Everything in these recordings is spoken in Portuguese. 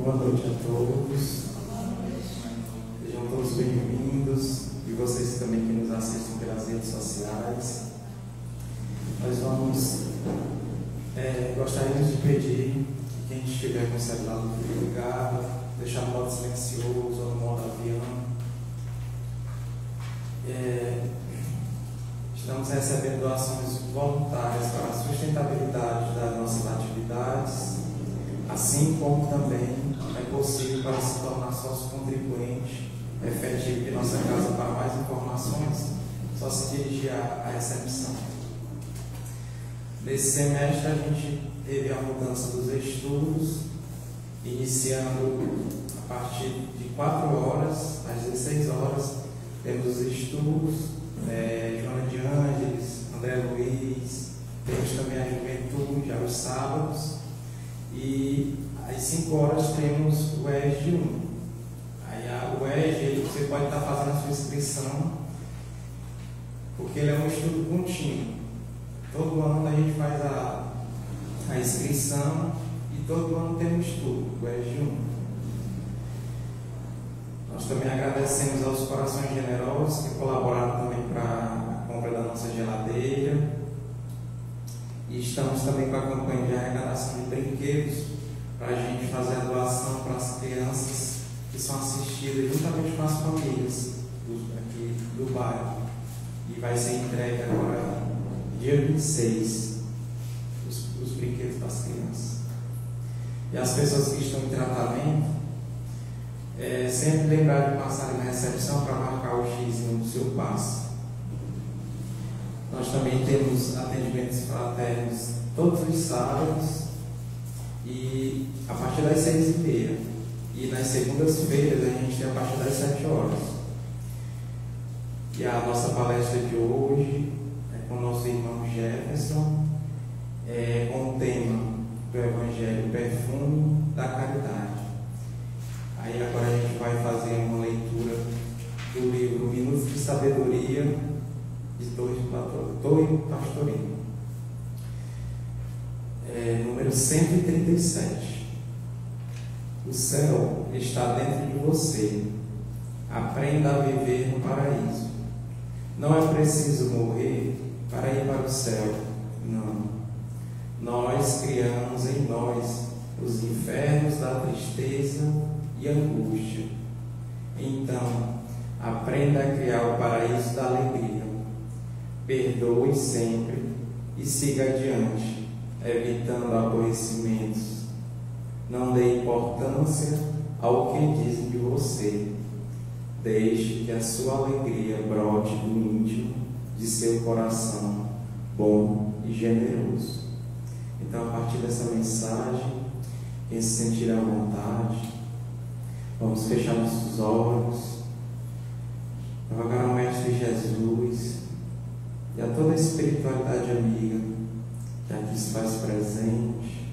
Boa noite a todos. Sejam todos bem-vindos e vocês também que nos assistem pelas redes sociais. Nós gostaríamos de pedir que quem estiver com o celular ligado, deixar no modo silencioso ou no modo avião. Estamos recebendo doações voluntárias para a sustentabilidade das nossas atividades, assim como também é possível para se tornar sócio contribuinte efetivo de nossa casa. Para mais informações, só se dirigir à recepção. Nesse semestre a gente teve a mudança dos estudos, iniciando a partir de 4 horas, às 16 horas, temos os estudos, Joana de Ângeles, André Luiz, temos também a juventude aos sábados, e às 5 horas temos o ESG 1. Aí o ESG você pode estar fazendo a sua inscrição, porque ele é um estudo contínuo. Todo ano a gente faz a inscrição e todo ano tem um estudo, o ESG 1. Nós também agradecemos aos corações generosos que colaboraram também para a compra da nossa geladeira. E estamos também com a campanha de arrecadação de brinquedos para a gente fazer a doação para as crianças que são assistidas juntamente com as famílias aqui do bairro. E vai ser entregue agora, dia 26, os brinquedos das crianças. E as pessoas que estão em tratamento, sempre lembrar de passar na recepção para marcar o X do seu passe. Nós também temos atendimentos fraternos todos os sábados e a partir das 6h30. E nas segundas-feiras a gente tem a partir das 7 horas. E a nossa palestra de hoje é com o nosso irmão Jefferson, com o tema do Evangelho Perfume da Caridade. Aí agora a gente vai fazer uma leitura do livro Minutos de Sabedoria de Torre Pastorino, número 137. O céu está dentro de você. Aprenda a viver no paraíso. Não é preciso morrer para ir para o céu. Não. Nós criamos em nós os infernos da tristeza e angústia. Então, aprenda a criar o paraíso da alegria. Perdoe sempre e siga adiante, evitando aborrecimentos. Não dê importância ao que dizem de você. Deixe que a sua alegria brote do íntimo de seu coração bom e generoso. Então, a partir dessa mensagem, quem se sentir à vontade, vamos fechar nossos olhos, rogar ao Mestre Jesus e a toda a espiritualidade amiga que aqui se faz presente,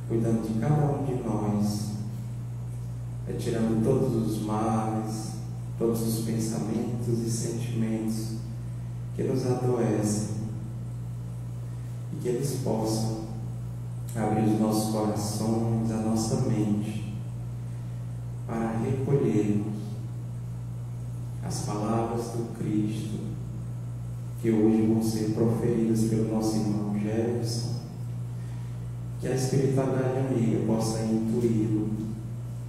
cuidando de cada um de nós, retirando todos os males, todos os pensamentos e sentimentos que nos adoecem, e que eles possam abrir os nossos corações, a nossa mente, para recolhermos as palavras do Cristo que hoje vão ser proferidas pelo nosso irmão Jefferson, que a espiritualidade amiga possa intuí-lo,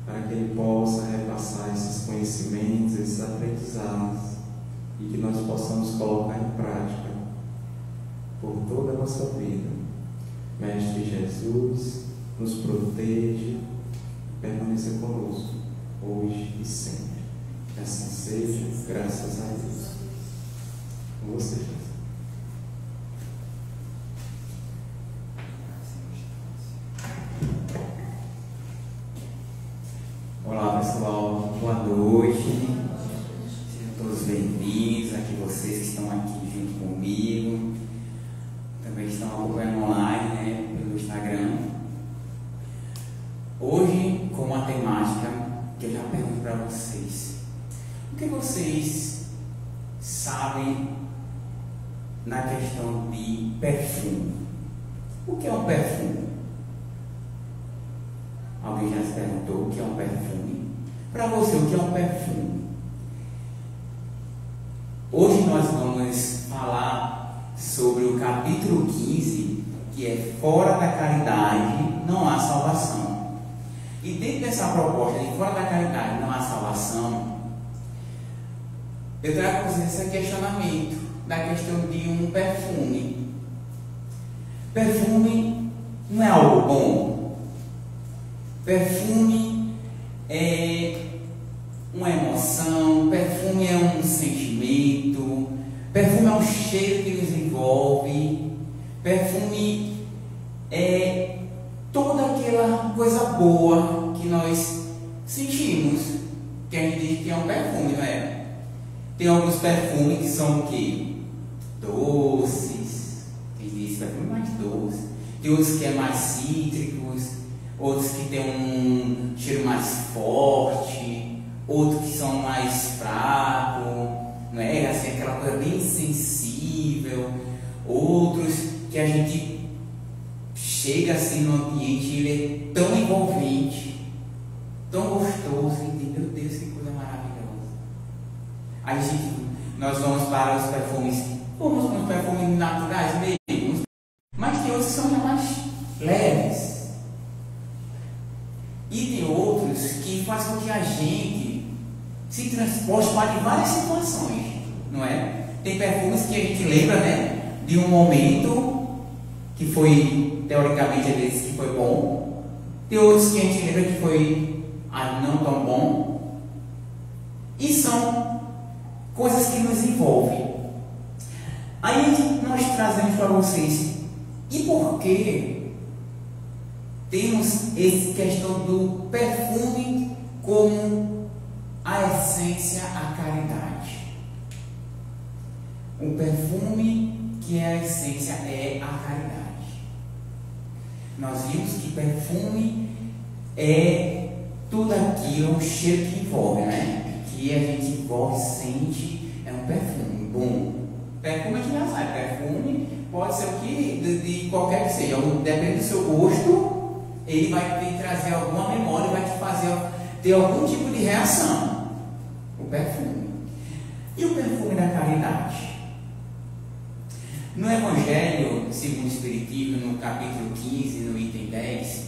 para que ele possa repassar esses conhecimentos, esses aprendizados, e que nós possamos colocar em prática por toda a nossa vida. Mestre Jesus, nos proteja e permaneça conosco, hoje e sempre. Que assim seja, graças a Deus. Com você, Jesus. Olá pessoal, boa noite, sejam todos bem-vindos, aqui vocês que estão aqui junto comigo, também estão acompanhando online, pelo Instagram. Hoje, com uma temática que eu já pergunto para vocês: o que vocês sabem na questão de perfume? O que é um perfume? Alguém já se perguntou o que é um perfume? Para você, o que é um perfume? Hoje nós vamos falar sobre o capítulo 15, que é Fora da caridade não há salvação. E dentro dessa proposta de fora da caridade não há salvação, eu trago para vocês esse questionamento da questão de um perfume. Perfume não é algo bom. Perfume é uma emoção, perfume é um sentimento, perfume é um cheiro que nos envolve, perfume é toda aquela coisa boa que nós sentimos, que a gente diz que é um perfume, não é? Tem alguns perfumes que são o quê? Doces, tem esse perfume mais doce, tem outros que é mais cítricos, outros que tem um cheiro mais forte, outros que são mais fracos, não é? Assim, aquela coisa bem sensível, outros que a gente chega assim no ambiente e ele é tão envolvente, tão gostoso, entendeu? Meu Deus, que coisa maravilhosa. Aí nós vamos para os perfumes, vamos para os perfumes naturais mesmo, mas tem outros que são já mais leves. E tem outros que fazem com que a gente se transporte para várias situações, não é? Tem perfumes que a gente lembra, né, de um momento que foi, teoricamente, às vezes, que foi bom. Tem outros que a gente lembra que foi não tão bom. E são coisas que nos envolvem. Aí nós trazemos para vocês, e por que temos essa questão do perfume como a essência, a caridade? O perfume que é a essência é a caridade. Nós vimos que perfume é tudo aquilo, um cheiro que envolve, né? Que a gente envolve, sente, é um perfume bom. Perfume a gente já sabe, perfume pode ser o que, de qualquer que seja, depende do seu gosto, ele vai te trazer alguma memória, vai te fazer ter algum tipo de reação. O perfume. E o perfume da caridade? No Evangelho segundo o Espiritismo, no capítulo 15, no item 10,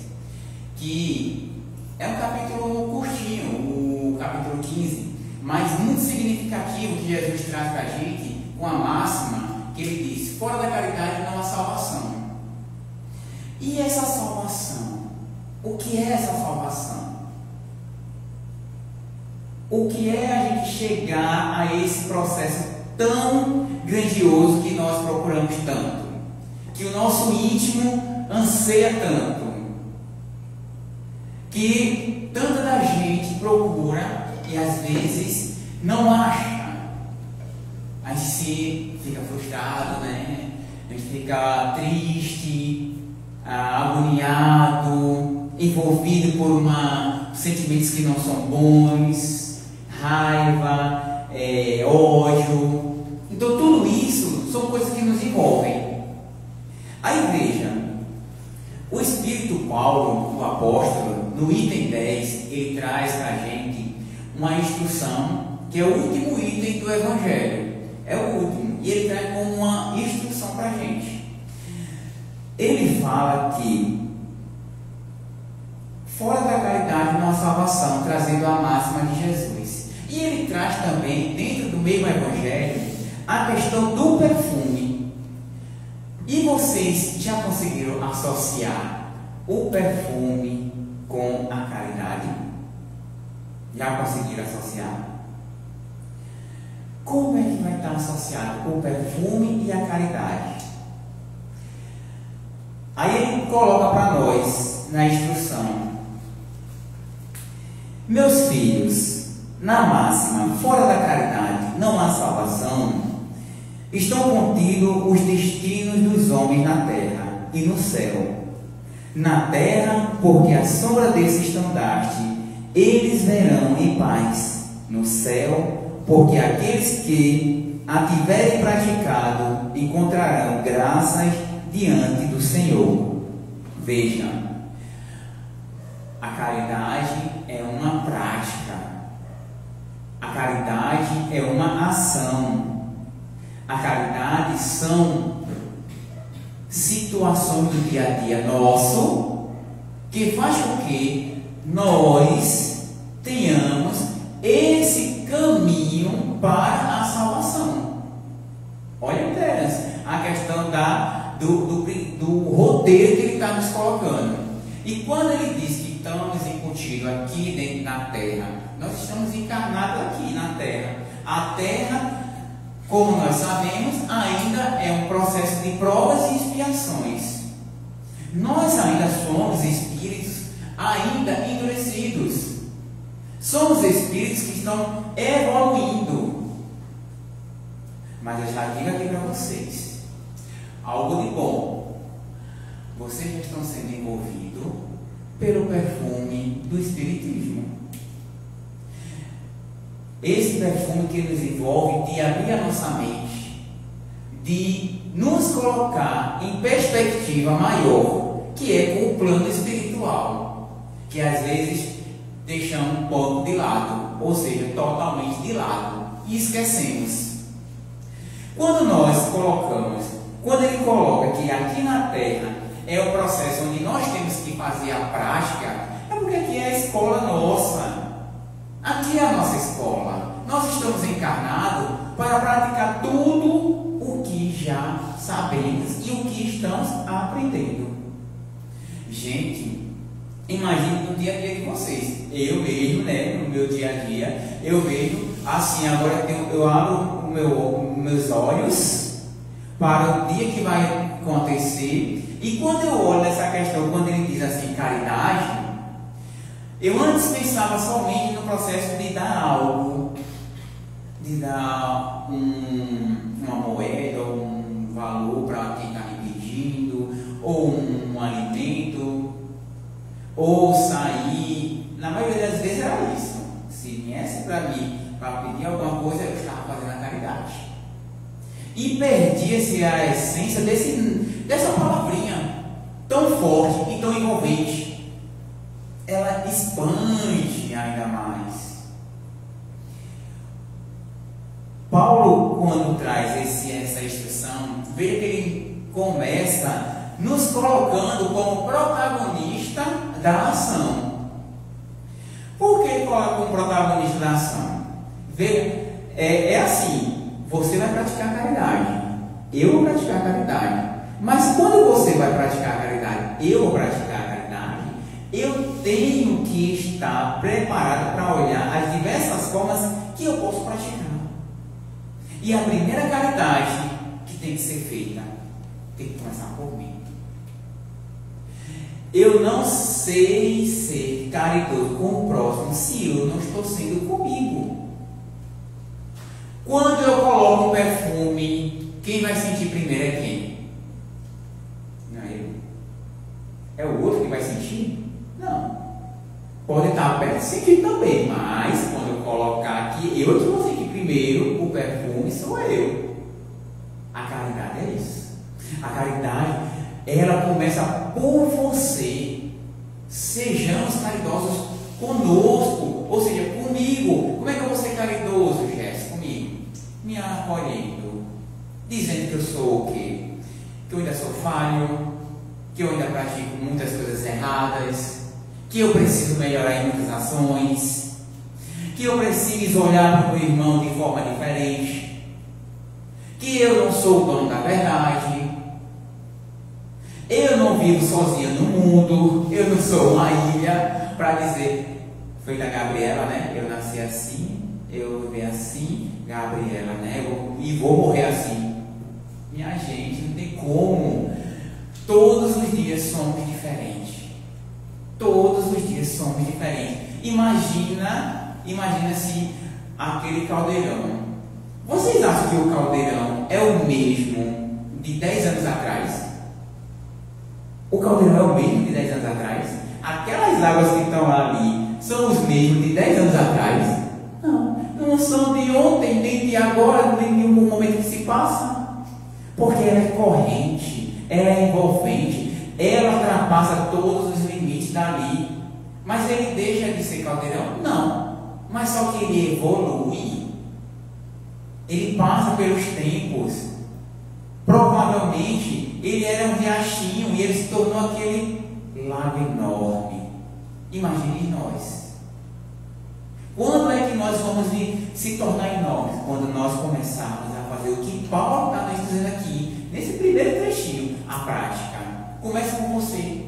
que é um capítulo curtinho, o capítulo 15, mas muito significativo, que Jesus traz para a gente com a máxima que ele diz: fora da caridade não há salvação. E essa salvação? O que é essa salvação? O que é a gente chegar a esse processo tão grandioso que nós procuramos tanto, que o nosso íntimo anseia tanto, que tanta da gente procura e às vezes não acha? A gente fica frustrado, né? A gente fica triste, agoniado, envolvido por sentimentos que não são bons, raiva, ódio. Então tudo isso são coisas que nos envolvem. Aí veja, o Espírito Paulo, o apóstolo, no item 10, ele traz para a gente uma instrução, que é o último item do Evangelho. É o último, e ele traz como uma instrução para a gente. Ele fala que fora da caridade não há salvação, trazendo a máxima de Jesus. E ele traz também, dentro do mesmo Evangelho, a questão do perfume. E vocês já conseguiram associar o perfume com a caridade? Já conseguiram associar? Como é que vai estar associado o perfume e a caridade? Aí ele coloca para nós na instrução: meus filhos, na máxima, fora da caridade não há salvação, estão contidos os destinos dos homens na terra e no céu. Na terra, porque à sombra desse estandarte eles verão em paz. No céu, porque aqueles que a tiverem praticado encontrarão graças diante do Senhor. Veja, A caridade é uma prática. A caridade é uma ação. A caridade são situações do dia a dia nosso que faz com que nós tenhamos esse caminho para a salvação. Olha, Terence, a questão do roteiro que ele está nos colocando. E quando ele diz que estamos incutidos aqui dentro da terra, nós estamos encarnados aqui na terra. A terra, como nós sabemos, ainda é um processo de provas e expiações. Nós ainda somos espíritos ainda endurecidos. Somos espíritos que estão evoluindo. Mas eu já digo aqui para vocês algo de bom. Vocês já estão sendo envolvidos pelo perfume do Espiritismo. Esse perfume que nos envolve de abrir a nossa mente, de nos colocar em perspectiva maior, que é com o plano espiritual, que às vezes deixamos um pouco de lado, ou seja, totalmente de lado, e esquecemos. Quando ele coloca que aqui na Terra é o processo onde nós temos que fazer a prática, é porque aqui é a escola nossa. Aqui é a nossa escola. Nós estamos encarnados para praticar tudo o que já sabemos e o que estamos aprendendo. Gente, imagine no dia a dia de vocês. Eu mesmo, no meu dia a dia, eu vejo assim, agora eu abro meus olhos para o dia que vai acontecer. E quando eu olho nessa questão, quando ele diz assim, caridade, eu antes pensava somente no processo de dar algo, de dar uma moeda, ou um valor para quem está me pedindo, ou um alimento, ou sair. Na maioria das vezes era isso. Se viesse para mim para pedir alguma coisa, eu estava fazendo a caridade. E perdia-se a essência dessa palavrinha tão forte e tão envolvente. Ela expande ainda mais. Paulo, quando traz essa instrução, veja que ele começa nos colocando como protagonista da ação. Por que ele coloca como protagonista da ação? Veja, é assim, você vai praticar a caridade, eu vou praticar a caridade, mas quando você vai praticar a caridade, eu vou praticar a caridade, eu tenho que estar preparado para olhar as diversas formas que eu posso praticar. E a primeira caridade que tem que ser feita, tem que começar por mim. Eu não sei ser caridoso com o próximo se eu não estou sendo comigo. Quando eu coloco um perfume, quem vai sentir primeiro é quem? Não é eu. É o outro que vai sentir? Não. Pode estar perto de sentir também, mas quando eu colocar aqui, eu que vou sentir primeiro o perfume, sou eu. A caridade é isso. A caridade, ela começa por você. Sejamos caridosos conosco, ou seja, comigo. Como é que eu vou ser caridoso, Jéssica? Comigo? Me acolhendo, dizendo que eu sou o quê? Que eu ainda sou falho, que eu ainda pratico muitas coisas erradas, que eu preciso melhorar em muitas ações, que eu preciso olhar para o meu irmão de forma diferente, que eu não sou o dono da verdade, eu não vivo sozinho no mundo, eu não sou uma ilha para dizer, foi da Gabriela, né? Eu nasci assim, eu vivi assim, Gabriela, né? E vou morrer assim. Minha gente, não tem como. Todos os dias somos diferentes. Todos os dias somos diferentes. Imagina-se aquele caldeirão. Vocês acham que o caldeirão é o mesmo de 10 anos atrás? O caldeirão é o mesmo de 10 anos atrás? Aquelas águas que estão ali são os mesmos de 10 anos atrás? Não são de ontem, nem de agora, nem de um momento que se passa. Porque ela é corrente, ela é envolvente, ela ultrapassa todos os limites dali. Mas ele deixa de ser caldeirão? Não. Mas só que ele evolui. Ele passa pelos tempos. Provavelmente ele era um riachinho e ele se tornou aquele lago enorme. Imagine nós. Quando é que nós vamos se tornar enormes? Quando nós começarmos a fazer o que Paulo está nos dizendo aqui, nesse primeiro trechinho, a prática. Comece com você.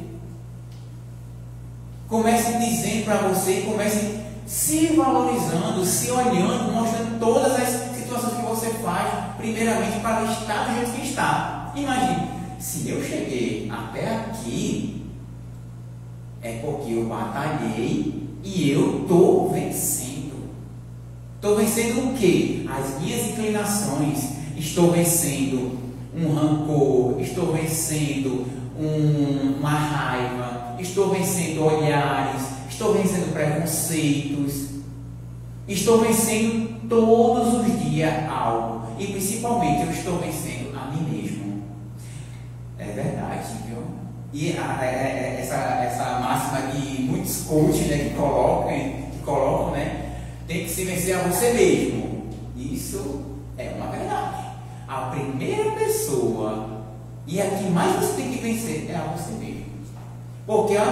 Comece dizendo para você, comece se valorizando, se olhando, mostrando todas as situações que você faz, primeiramente para estar do jeito que está. Imagine, se eu cheguei até aqui, é porque eu batalhei e eu estou vencendo. Estou vencendo o quê? As minhas inclinações. Estou vencendo um rancor, estou vencendo uma raiva, estou vencendo olhares, estou vencendo preconceitos, estou vencendo todos os dias algo, e principalmente eu estou vencendo a mim mesmo. É verdade, viu? E essa máxima de muitos coaches, né, que colocam, né, tem que se vencer a você mesmo. Isso é uma verdade. A primeira pessoa e a que mais você tem que vencer é a você mesmo. Porque a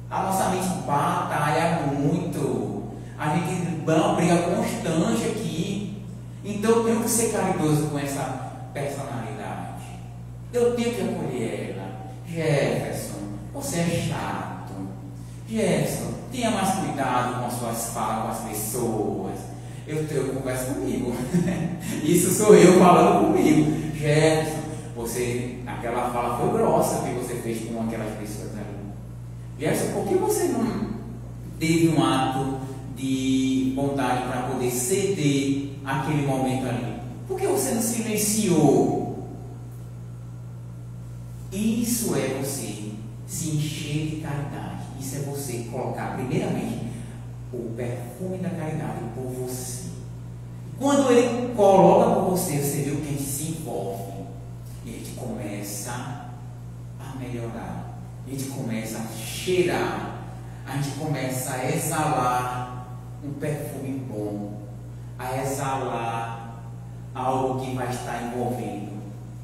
nossa mente batalha muito. A gente briga constante aqui. Então eu tenho que ser caridoso com essa personalidade. Eu tenho que acolher ela. Jefferson, você é chato. Jefferson, tenha mais cuidado com as suas falas com as pessoas. Eu converso comigo. Isso sou eu falando comigo. Jefferson, aquela fala foi grossa que você fez com aquelas pessoas ali. Jefferson, por que você não teve um ato de bondade para poder ceder aquele momento ali? Por que você não silenciou? Isso é você se encher de caridade. Isso é você colocar primeiramente o perfume da caridade por você. Quando ele coloca por você, você vê o que a gente se envolve. E a gente começa a melhorar. A gente começa a cheirar. A gente começa a exalar um perfume bom. A exalar algo que vai estar envolvendo.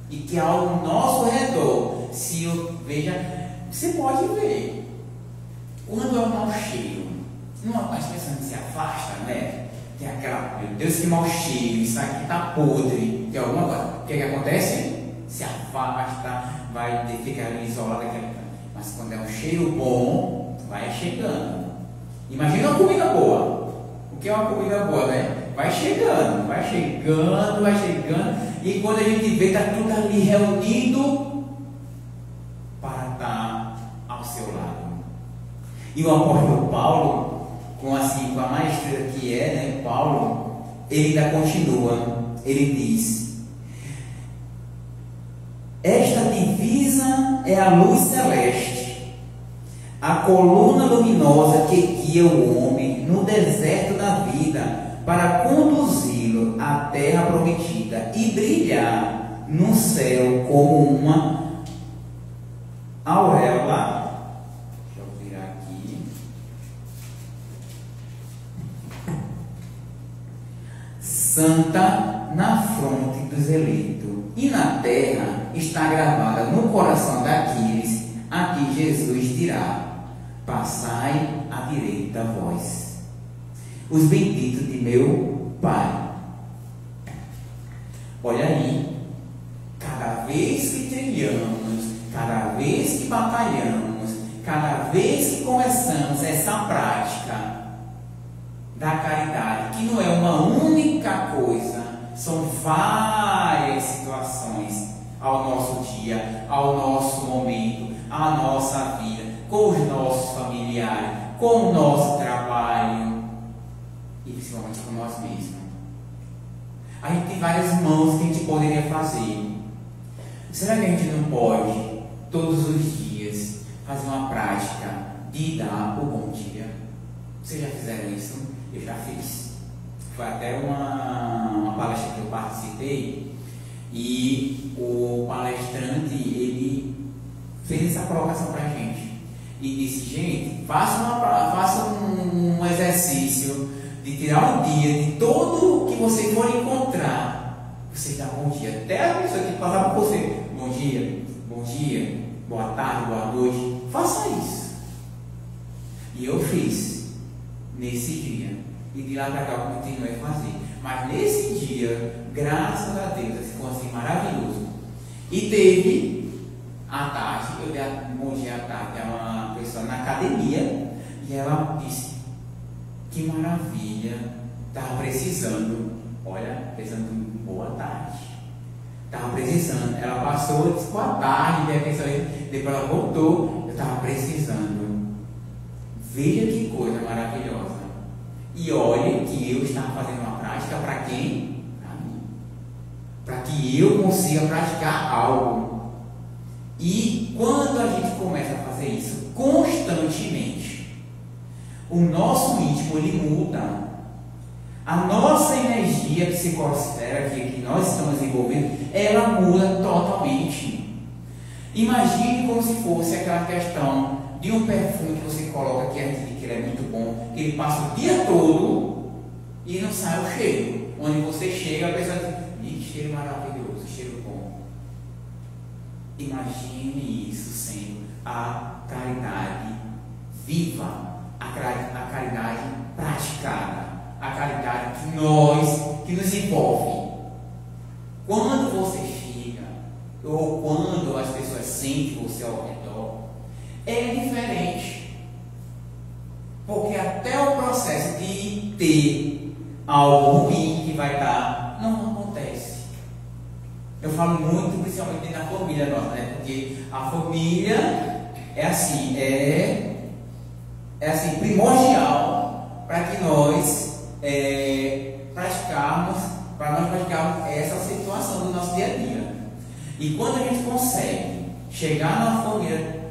E que ao nosso redor, você pode ver. Quando é um mau cheiro, as pessoas se afastam, né? Tem aquela, meu Deus, que mau cheiro, isso aqui está podre. Tem alguma coisa. O que acontece? Se afasta, vai ficar ali isolado daquele canto. Mas quando é um cheiro bom, vai chegando. Imagina uma comida boa. O que é uma comida boa, né? Vai chegando, vai chegando, vai chegando. E quando a gente vê, está tudo ali reunido para estar ao seu lado. E o apóstolo Paulo, com a maestria que é, né, Paulo, ele ainda continua, ele diz: esta divisa é a luz celeste, a coluna luminosa que guia o homem no deserto da vida, para conduzi-lo à terra prometida e brilhar no céu como uma auréola. Santa na fronte dos eleitos, e na terra está gravada no coração daqueles a que Jesus dirá: passai à direita vós, os benditos de meu Pai. Olha aí, cada vez que trilhamos, cada vez que batalhamos, cada vez que começamos essa prática da caridade, que não é uma única coisa, são várias situações ao nosso dia, ao nosso momento, à nossa vida, com os nossos familiares, com o nosso trabalho e principalmente com nós mesmos. A gente tem várias mãos que a gente poderia fazer. Será que a gente não pode, todos os dias, fazer uma prática de dar o bom dia? Vocês já fizeram isso? Eu já fiz. Foi até uma palestra que eu participei e o palestrante, ele fez essa colocação para a gente. e disse: gente, faça um exercício de tirar um dia de todo que você for encontrar. Você dá bom dia, até a pessoa que passar por você: bom dia, boa tarde, boa noite. Faça isso. E eu fiz nesse dia, e de lá para cá eu continuei a fazer. Mas nesse dia, graças a Deus, ficou assim maravilhoso. E teve à tarde, eu dei um bom dia à tarde a uma pessoa na academia, e ela disse: que maravilha, estava precisando, olha, precisando de boa tarde, estava precisando. Ela passou, disse boa tarde, depois ela voltou, eu estava precisando. Veja que coisa maravilhosa. E olhe que eu estava fazendo uma prática para quem? Para mim. Para que eu consiga praticar algo. E quando a gente começa a fazer isso constantemente, o nosso íntimo ele muda. A nossa energia psicosfera que nós estamos envolvendo, ela muda totalmente. Imagine como se fosse aquela questão de um perfume que você coloca, que a gente diz que ele é muito bom, que ele passa o dia todo e não sai o cheiro. Onde você chega, a pessoa diz: que cheiro maravilhoso, cheiro bom. Imagine isso sendo a caridade viva, a caridade praticada, a caridade que nos envolve. Quando você chega, ou quando as pessoas sentem você ao redor, é diferente, porque até o processo de ter algo ruim que vai dar, não acontece. Eu falo muito, principalmente na família nossa, né? Porque a família é assim, primordial para que nós praticarmos essa situação do nosso dia a dia. E quando a gente consegue chegar numa família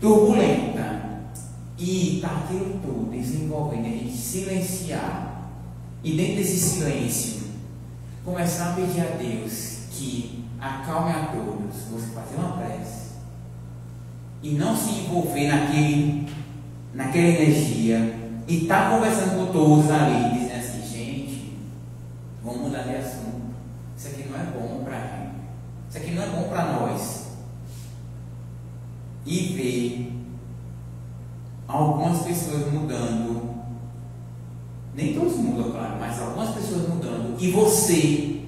turbulenta e tá aquilo tudo desenvolvendo, a gente silenciar, e dentro desse silêncio começar a pedir a Deus que acalme a todos, você fazer uma prece e não se envolver naquela energia, e tá conversando com todos ali, dizendo assim: gente, vamos mudar de assunto, isso aqui não é bom pra gente, isso aqui não é bom pra nós. E ver algumas pessoas mudando, nem todos mudam, claro, mas algumas pessoas mudando, e você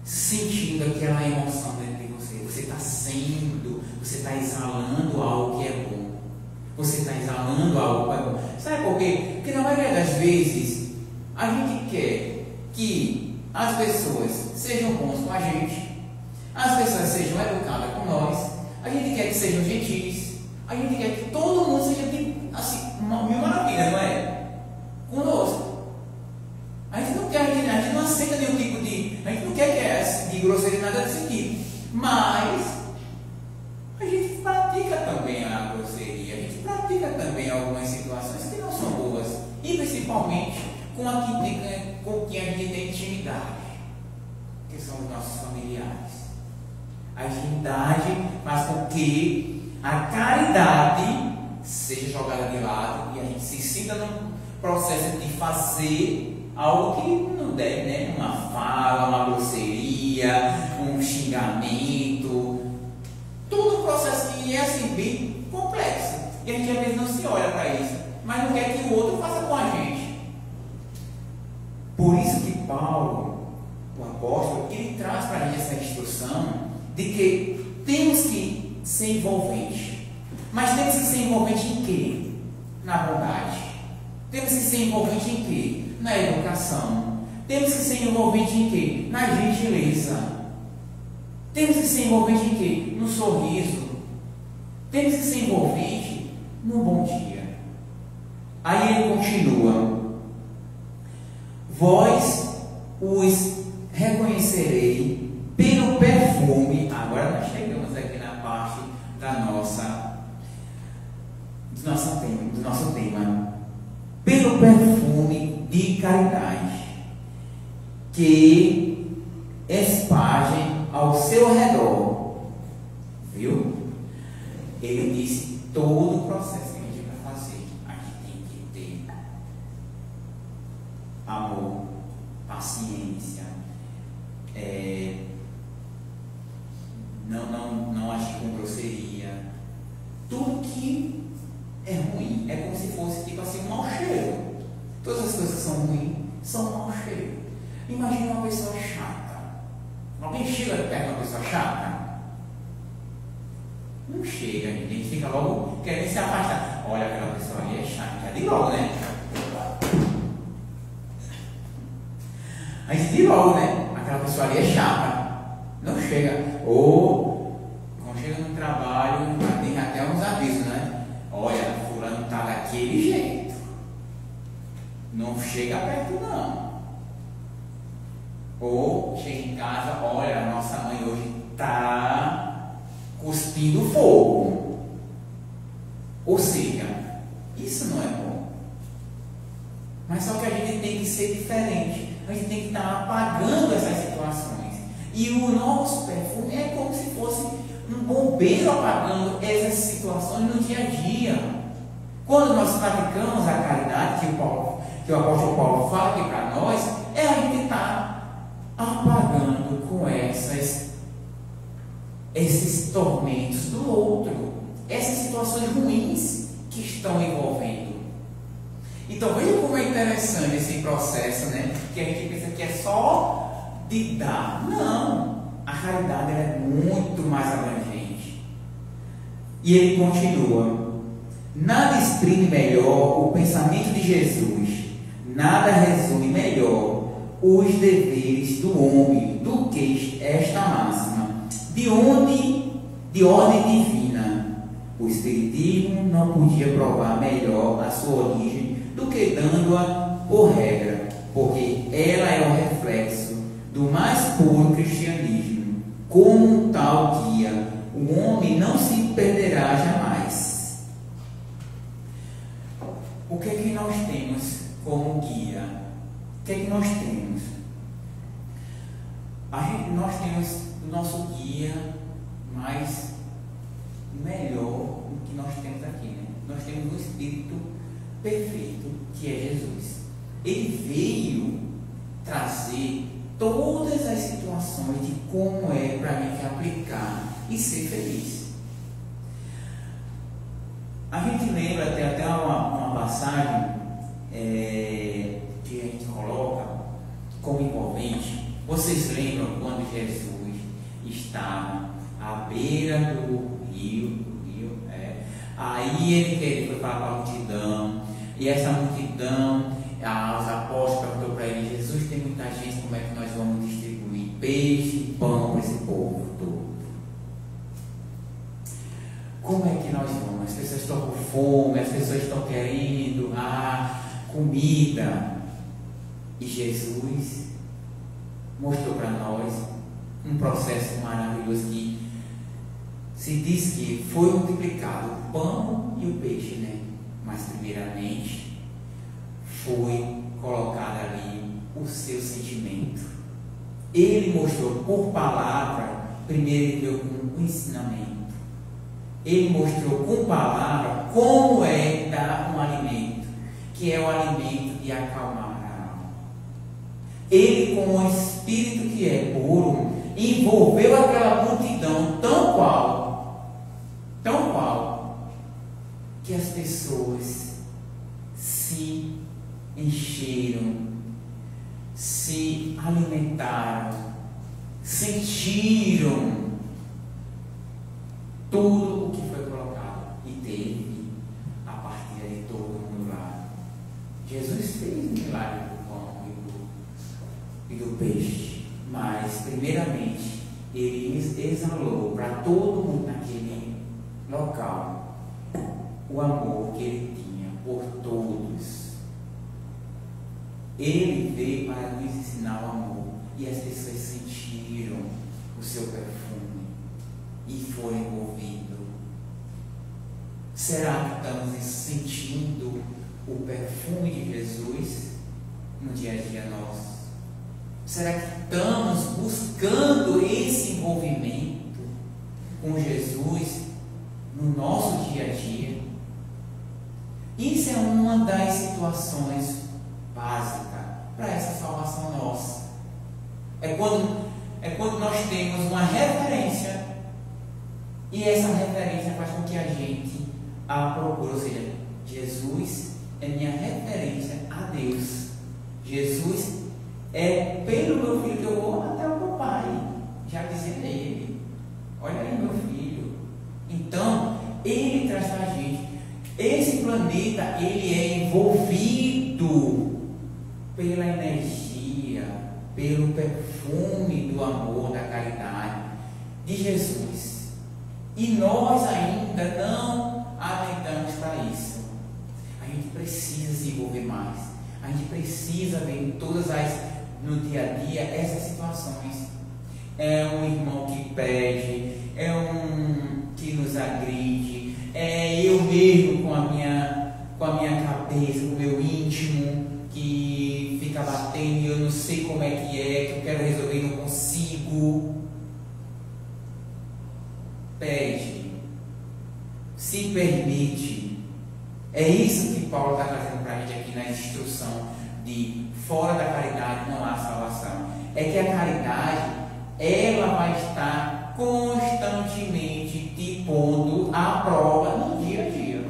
sentindo aquela emoção dentro de você. Você está sendo, você está exalando algo que é bom, você está exalando algo que é bom. Sabe por quê? Porque na maioria das vezes a gente quer que as pessoas sejam bons com a gente, as pessoas sejam educadas com nós, a gente quer que sejam gentis, a gente quer que todo mundo seja assim, mil maravilhas, não é? Conosco. A gente não quer, a gente não aceita nenhum tipo de. A gente não quer que é de grosseria, nada desse tipo. Mas a gente pratica também a grosseria, a gente pratica também algumas situações que não são boas. E principalmente com quem a gente tem intimidade, que são os nossos familiares. A intimidade faz com que a caridade seja jogada de lado e a gente se sinta num processo de fazer algo que não deve, né? Uma fala, uma grosseria, um xingamento, todo um processo que é assim bem complexo, e a gente às vezes não se olha para isso, mas não quer que o outro faça com a gente. Por isso que Paulo, o apóstolo, ele traz para a gente essa instrução de que temos que ser envolventes. Mas temos que ser envolventes em quê? Na bondade. Temos que ser envolventes em quê? Na educação. Temos que ser envolventes em quê? Na gentileza. Temos que ser envolventes em quê? No sorriso. Temos que ser envolventes no bom dia. Aí ele continua: vós os reconhecerei pelo perfume. Agora nós chegamos aqui na parte do nosso tema. Pelo perfume de caridade que espargem ao seu redor. Viu? Ele disse todo o processo que a gente vai fazer, a gente tem que ter amor, paciência, não agir com grosseria. Tudo que é ruim é como se fosse tipo assim um mau cheiro. Todas as coisas que são ruins são um mau cheiro. Imagina uma pessoa chata. Alguém chega perto de uma pessoa chata? Não chega, a gente fica logo querendo se afastar. Olha, aquela pessoa ali é chata, já diz logo, né? A gente diz logo, né? Aquela pessoa ali é chata. Não chega. Ou, quando chega no trabalho, tem até uns avisos, né? Olha, fulano tá daquele jeito. Não chega perto, não. Ou chega em casa, olha, a nossa mãe hoje tá cuspindo fogo. Ou seja, isso não é bom. Mas só que a gente tem que ser diferente. A gente tem que estar apagando essas situações. E o nosso perfume é como se fosse um bombeiro apagando essas situações no dia a dia. Quando nós praticamos a caridade que o apóstolo Paulo fala aqui para nós, é a gente estar apagando com esses tormentos do outro, essas situações ruins que estão envolvendo. Então veja como é interessante esse processo, né? Que a gente pensa que é só de dar. Não, a caridade é muito mais abrangente. E ele continua: nada exprime melhor o pensamento de Jesus, nada resume melhor os deveres do homem do que esta máxima, de ordem divina. O Espiritismo não podia provar melhor a sua origem do que dando-a por regra, porque ela é o reflexo do mais puro cristianismo. Como um tal guia, o homem não se perderá jamais. O que é que nós temos como guia? O que é que nós temos? Nós temos o nosso guia mais melhor do que nós temos aqui, né? Nós temos o Espírito perfeito, que é Jesus. Ele veio trazer todas as situações de como é para a gente aplicar e ser feliz. A gente lembra, tem até uma passagem que a gente coloca como envolvente. Vocês lembram quando Jesus estava à beira do rio, aí ele foi falar para a multidão, e essa multidão, os apóstolos perguntou para ele: Jesus, tem muita gente, como é que nós vamos distribuir peixe e pão para esse povo todo? Como é que nós vamos? As pessoas estão com fome, as pessoas estão querendo comida. E Jesus mostrou para nós um processo maravilhoso que se diz que foi multiplicado o pão e o peixe, né? Mas primeiramente foi colocado ali o seu sentimento. Ele mostrou por palavra, primeiro ele deu com um ensinamento. Ele mostrou com palavra como é dar um alimento, que é o alimento de acalmar a alma. Ele, com o Espírito que é puro, envolveu aquela multidão tão qual, que as pessoas se encheram, se alimentaram, sentiram tudo o que foi colocado, e teve a partir de todo mundo lá. Jesus fez o milagre do pão e do peixe, mas primeiramente ele exalou para todo mundo naquele local o amor que ele tinha por todos. Ele veio para nos ensinar o amor, e as pessoas sentiram o seu perfume e foram envolvidos. Será que estamos sentindo o perfume de Jesus no dia a dia nosso? Será que estamos buscando esse envolvimento com Jesus no nosso dia a dia? Isso é uma das situações básicas para essa salvação nossa. É quando nós temos uma referência e essa referência faz com que a gente a procure. Ou seja, Jesus é minha referência a Deus. Jesus é pelo meu filho que eu vou até o meu pai. Já dizia ele: olha aí meu filho. Então, ele traz para a gente. Esse planeta, ele é envolvido pela energia, pelo perfume do amor, da caridade de Jesus. E nós ainda não atentamos para isso. A gente precisa se envolver mais. A gente precisa ver no dia a dia essas situações. É um irmão que pede, é um que nos agride, é eu mesmo com a minha cabeça, com o meu íntimo, que fica batendo e eu não sei como é, que eu quero resolver e não consigo. Pede, se permite. É isso que Paulo está trazendo para a gente aqui na instrução de fora da caridade não há salvação. É que a caridade, ela vai estar constantemente te pondo à prova no dia a dia.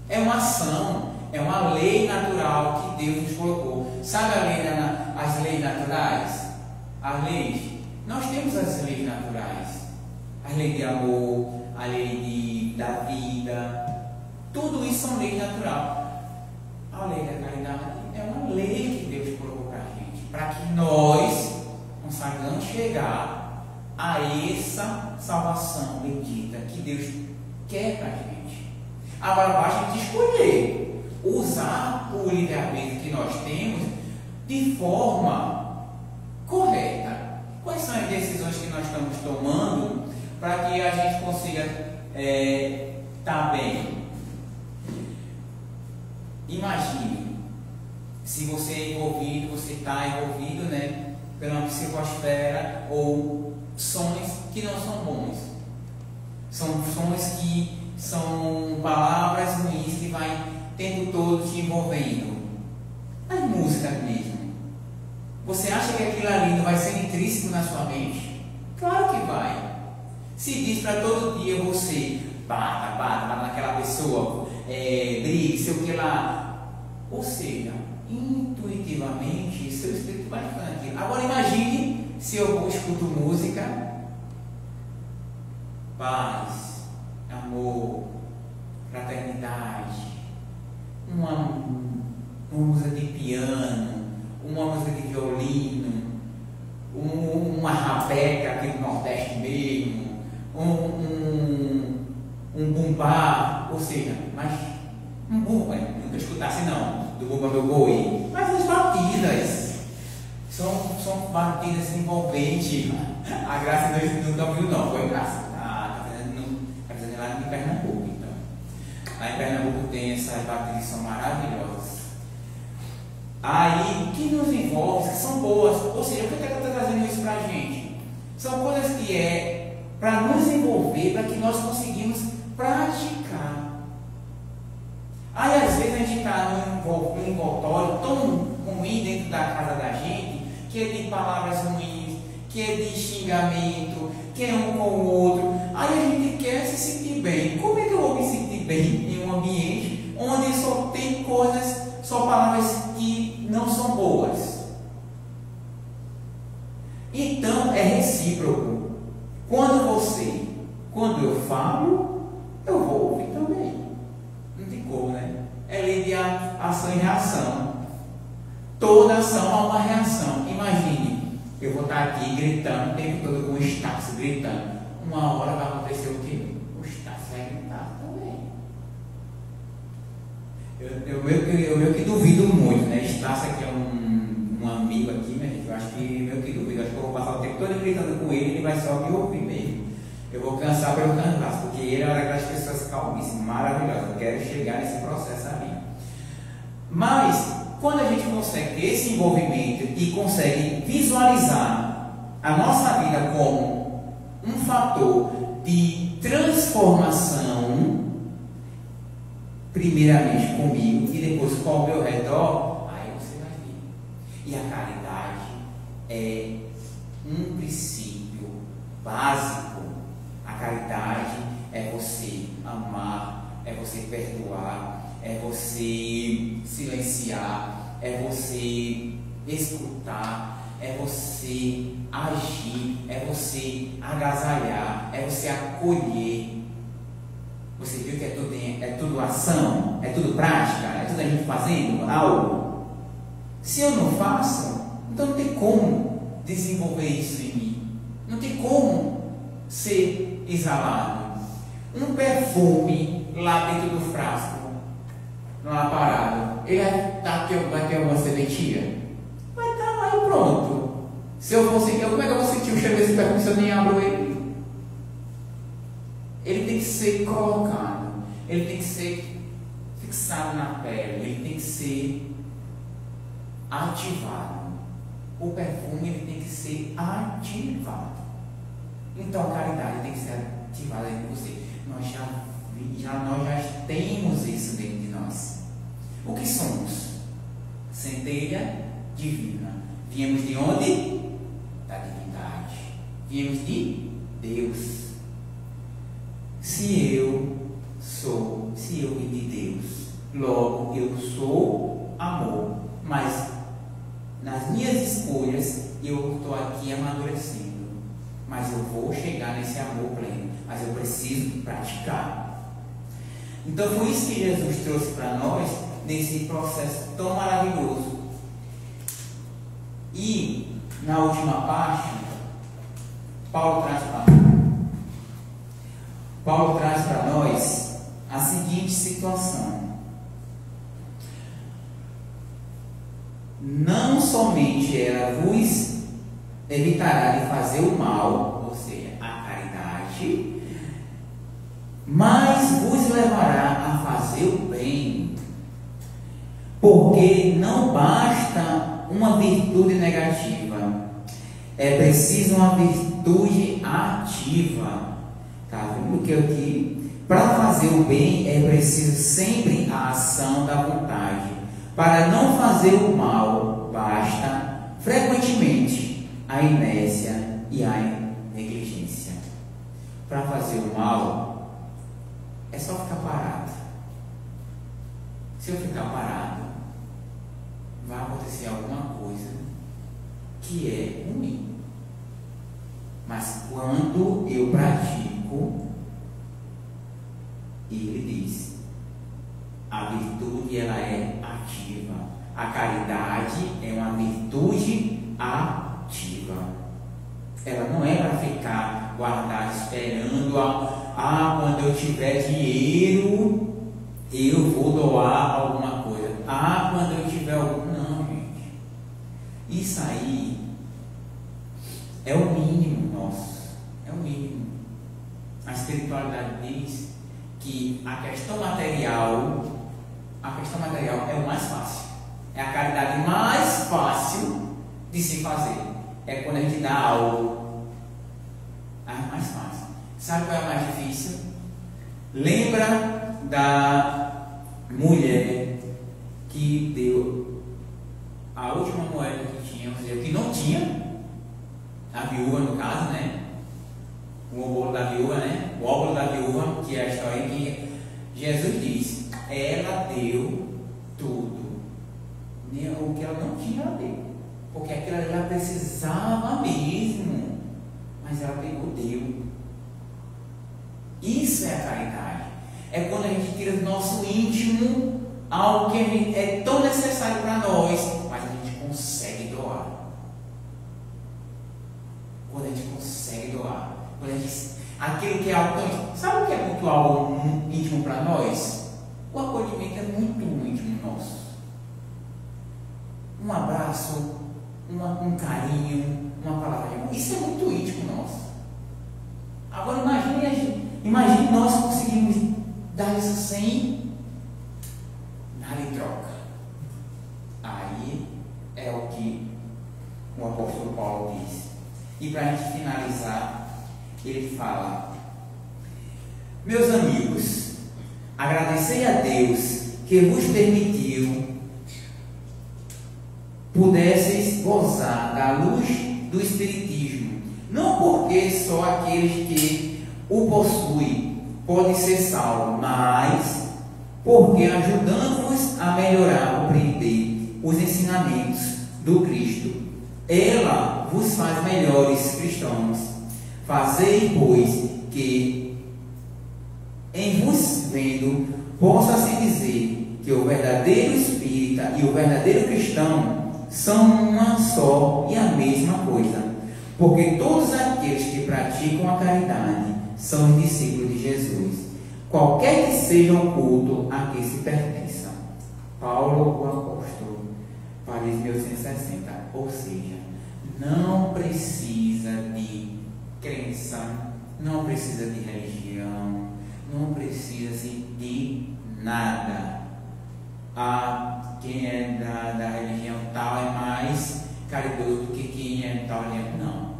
É uma ação, é uma lei natural que Deus nos colocou. Sabe as leis naturais? As leis. Nós temos as leis naturais. A lei de amor, a lei da vida. Tudo isso são leis naturais. A lei da caridade é uma lei que Deus colocou para a gente, para que nós consigamos chegar a essa salvação bendita que Deus quer para a gente. Agora basta a gente escolher usar o livre-arbítrio que nós temos de forma correta. Quais são as decisões que nós estamos tomando para que a gente consiga estar bem? Imagine se você é envolvido, você está envolvido, né, pela psicosfera ou sons que não são bons. São sons que são palavras ruins que vai o tempo todo te envolvendo. As músicas mesmo. Você acha que aquilo ali não vai ser intrínseco na sua mente? Claro que vai. Se diz para todo dia você bata naquela pessoa, brigue, sei o que lá. Ou seja, intuitivamente seu espírito vai ficando aquilo. Agora imagine se eu escuto música, paz, amor, fraternidade, uma música de piano, uma música de violino, uma rabeca aqui do Nordeste mesmo, um bumbá, ou seja, mas um bumba, nunca escutasse não, do bumba meu boi, mas as batidas são batidas envolventes. A graça nunca viu não, foi graça. Tá fazendo lá em Pernambuco, então. Lá em Pernambuco tem essas batidas que são maravilhosas. Aí, que nos envolve, que são boas. Ou seja, o que é que está trazendo isso para a gente? São coisas que é para nos envolver, para que nós conseguimos praticar. Aí, às vezes, a gente está num envoltório tão ruim dentro da casa da gente, que é de palavras ruins, que é de xingamento, que é um com o outro. Aí a gente quer se sentir bem. Como é que eu vou me sentir bem em um ambiente onde só tem coisas, só palavras que não são boas? Então é recíproco. Quando eu falo, eu vou ouvir também. Não tem como, né? É lei de ação e reação. Toda ação há uma reação. Imagine, eu vou estar aqui gritando o tempo todo com o Estácio gritando. Uma hora vai acontecer o quê? O Estácio vai gritar também. Eu que duvido muito, né? Estácio aqui é um amigo aqui, né, gente? Eu acho que eu que duvido. Acho que eu vou passar o tempo todo gritando com ele vai só me ouvir mesmo. Eu vou cansar para eu cantar, porque ele é uma daquelas pessoas calmíssimas, maravilhosas. Eu quero chegar nesse processo ali. Mas, quando a gente consegue ter esse envolvimento e consegue visualizar a nossa vida como um fator de transformação, primeiramente comigo e depois com o meu redor, aí você vai ver. E a caridade é um princípio básico. A caridade é você amar, é você perdoar, é você silenciar, é você escutar, é você agir, é você agasalhar, é você acolher. Você viu que é tudo ação, é tudo prática, é tudo a gente fazendo algo. Se eu não faço, então não tem como desenvolver isso em mim, não tem como ser exalado. Um perfume lá dentro do frasco, lá parado, ele vai ter alguma sementinha? Vai estar lá e pronto. Se eu fosse eu, como é que eu vou sentir o cheiro desse perfume se eu nem abro ele? Ele tem que ser colocado, ele tem que ser fixado na pele, ele tem que ser ativado. O perfume ele tem que ser ativado. Então a caridade tem que ser ativada em você. Nós já temos isso dentro de nós. O que somos? Centelha divina. Viemos de onde? Da divindade. Viemos de Deus. Se eu vim de Deus, logo eu sou amor. Mas nas minhas escolhas eu estou aqui amadurecendo. Mas eu vou chegar nesse amor pleno. Mas eu preciso praticar. Então foi isso que Jesus trouxe para nós nesse processo tão maravilhoso. E na última parte, Paulo traz para nós a seguinte situação: não somente ela vos evitará de fazer o mal, ou seja, a caridade, mas vos levará a fazer o bem, porque não basta uma virtude negativa, é preciso uma virtude ativa. Tá vendo que aqui, para fazer o bem é preciso sempre a ação da vontade. Para não fazer o mal, basta frequentemente a inércia e a negligência. Para fazer o mal, é só ficar parado. Se eu ficar parado, vai acontecer alguma coisa que é ruim. Mas quando eu pratico, ele diz, a virtude ela é ativa. A caridade é uma virtude ativa. Ela não é para ficar guardada esperando quando eu tiver dinheiro eu vou doar alguma coisa. Quando eu tiver algum. Não, gente. Isso aí é o mínimo nosso. É o mínimo. A espiritualidade diz que a questão material é o mais fácil. É a caridade mais fácil de se fazer. É quando a gente dá algo. É mais fácil. Sabe qual é a mais difícil? Lembra da mulher que deu a última moeda que tinha, ou seja, que não tinha, a viúva no caso, né? O óbolo da viúva, né? O óbolo da viúva, que é a história que Jesus diz, ela deu tudo. O que ela não tinha, ela deu. Porque aquilo ela precisava mesmo. Mas ela pegou, deu. Isso é a caridade. É quando a gente tira do nosso íntimo algo que é tão necessário para nós, mas a gente consegue doar. Quando a gente consegue doar. Quando a gente, aquilo que é algo tão... Sabe o que é muito algo íntimo para nós? O acolhimento é muito íntimo nosso. Um abraço, um carinho, uma palavra de amor. Isso é muito íntimo nosso. Agora imagine nós conseguimos dar isso sem nada em troca. Aí é o que o apóstolo Paulo diz. E para a gente finalizar, ele fala: meus amigos, Agradecei a Deus que vos permitiu pudesseis gozar da luz do Espiritismo, não porque só aqueles que o possuem podem ser salvos, mas porque ajudando-vos a melhorar, compreender os ensinamentos do Cristo, ela vos faz melhores cristãos. Fazei, pois, que em vos vendo possa-se dizer que o verdadeiro espírita e o verdadeiro cristão são uma só e a mesma coisa, porque todos aqueles que praticam a caridade são os discípulos de Jesus, qualquer que seja o culto a que se pertença. Paulo, o apóstolo, Paris 1860. Ou seja, não precisa de crença, não precisa de religião, não precisa de nada. Quem é da religião tal é mais caridoso do que quem é tal religião. Não.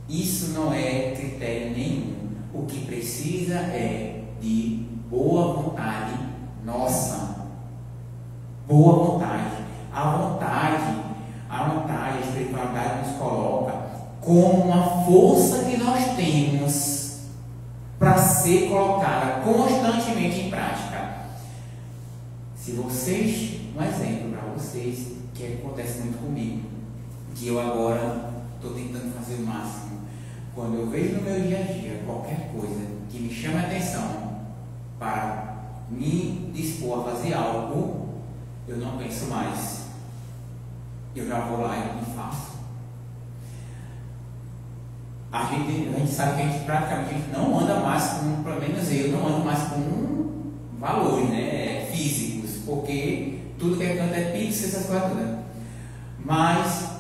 Isso não é critério nenhum. O que precisa é de boa vontade nossa. Boa vontade. A vontade, a espiritualidade nos coloca como uma força que nós temos para ser colocada constantemente em prática. Se vocês, um exemplo para vocês, que acontece muito comigo, que eu agora estou tentando fazer o máximo. Quando eu vejo no meu dia a dia qualquer coisa que me chama a atenção para me dispor a fazer algo, eu não penso mais. Eu já vou lá e faço. A gente sabe que a gente praticamente não anda mais com, pelo menos eu não ando mais com valores, né, físicos, porque tudo que é canto é pizza, essas coisas todas. Mas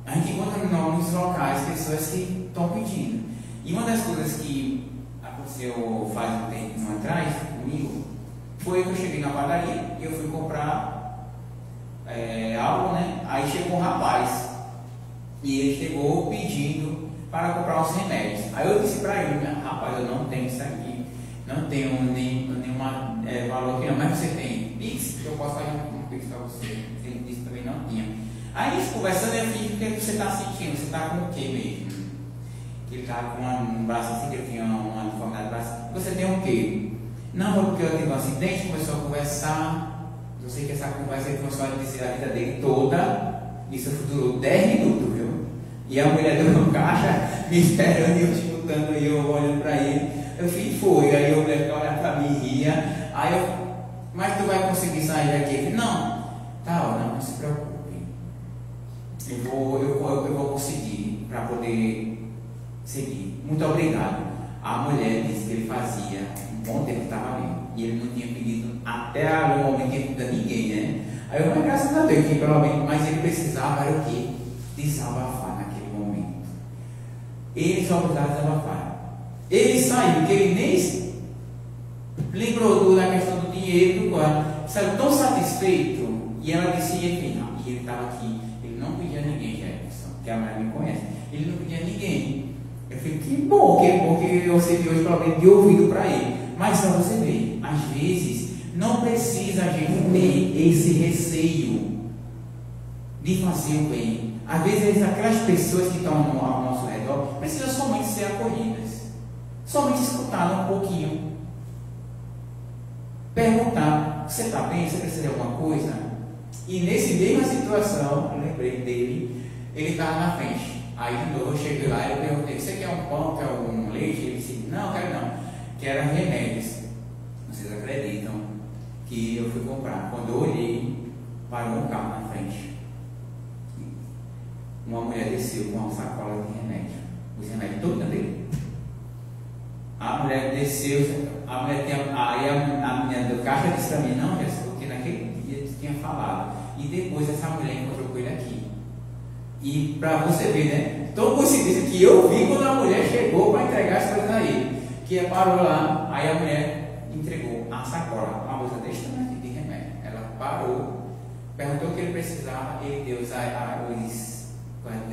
a gente encontra em alguns locais pessoas que estão pedindo. E uma das coisas que aconteceu faz um tempo atrás comigo foi que eu cheguei na padaria e eu fui comprar algo, né? Aí chegou um rapaz e ele chegou pedindo para comprar os remédios. Aí eu disse para ele: rapaz, eu não tenho isso aqui, não tenho nenhuma valor aqui, não, mas você tem Pix? Eu posso fazer um Pix para você. Ele disse também não tinha. Aí a gente conversando, eu falei: o que você está sentindo? Você está com o que mesmo? Ele estava com um braço assim, que ele tinha uma deformidade de braço. Você tem o quê? Não, porque eu tive um acidente, começou a conversar. Eu sei que essa conversa ele começou a dizer a vida dele toda. Isso durou 10 minutos, viu? E a mulher deu no caixa, me esperando e eu escutando e eu olhando para ele. Eu fiz, foi. Aí a mulher olhava para mim e ria. Aí eu, mas tu vai conseguir sair daqui? Ele, não, tá, não se preocupe. Eu vou conseguir para poder seguir. Muito obrigado. A mulher disse que ele fazia um bom tempo que estava ali e ele não tinha pedido até o momento que ele a ninguém, né? Aí eu, mas graças a Deus, que pelo menos, mas ele precisava era o quê? Desabafar naquele momento. Ele só precisava desabafar. Ele saiu, porque ele nem lembrou da questão do dinheiro, saiu tão satisfeito. E ela disse: e ele estava aqui, ele não pedia a ninguém, Jefferson, que a mulher me conhece, ele não pedia a ninguém. Eu falei: que bom, porque eu sei que hoje pelo menos de ouvido para ele. Mas só você vê, às vezes não precisa a gente ter esse receio de fazer o bem. Às vezes aquelas pessoas que estão ao nosso redor precisam somente ser acolhidas, somente escutar um pouquinho, perguntar: você está bem? Você precisa de alguma coisa? E nesse mesma situação, eu lembrei dele, ele estava na frente. Aí de novo eu cheguei lá e eu perguntei: você quer um pão, quer algum leite? Ele disse: não, quero não, quero remédios. Vocês acreditam que eu fui comprar? Quando eu olhei, parou um carro na frente. Uma mulher desceu com uma sacola de remédio, os remédios todos dele. A mulher desceu, a mulher aí a menina do caixa disse para mim: não, Jéssica, porque naquele dia eu tinha falado. E depois essa mulher encontrou com ele aqui. E para você ver, né? Tão coincidência que eu vi quando a mulher chegou para entregar as coisas a ele. Que parou lá, aí a mulher entregou a sacola, uma bolsa desse tamanho de remédio. Ela parou, perguntou o que ele precisava, ele deu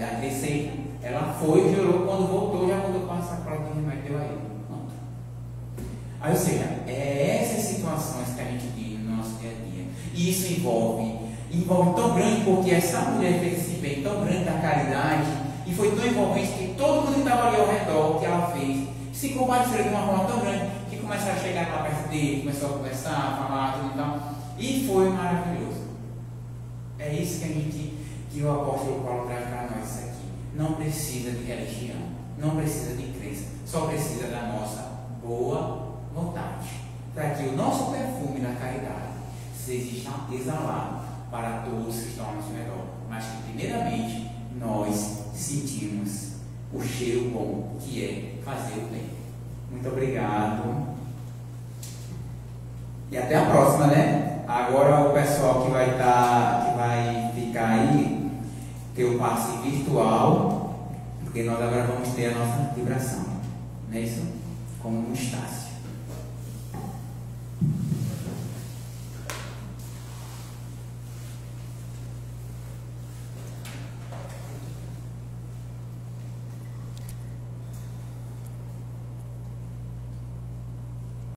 a receita. Ela foi, jurou, quando voltou, já mandou para a sacola de remédio, deu a ele. Pronto. Aí, ou seja, é essas situações que a gente vive no nosso dia a dia. E isso envolve tão grande, porque essa mulher fez esse bem tão grande da caridade, e foi tão envolvente que todo mundo que estava ali ao redor, que ela fez, se compartilhou de uma forma tão grande, que começaram a chegar lá perto dele, começou a conversar, a falar, tudo e tal. E foi maravilhoso. É isso que o apóstolo Paulo traz para nós isso aqui. Não precisa de religião, não precisa de crença, só precisa da nossa boa vontade, para que o nosso perfume da caridade seja exalado para todos que estão ao nosso redor, mas que primeiramente nós sentimos o cheiro bom que é fazer o bem. Muito obrigado e até a próxima, né? Agora o pessoal que vai ficar aí tem o passe virtual, porque nós agora vamos ter a nossa vibração, não é isso? Como um Estácio.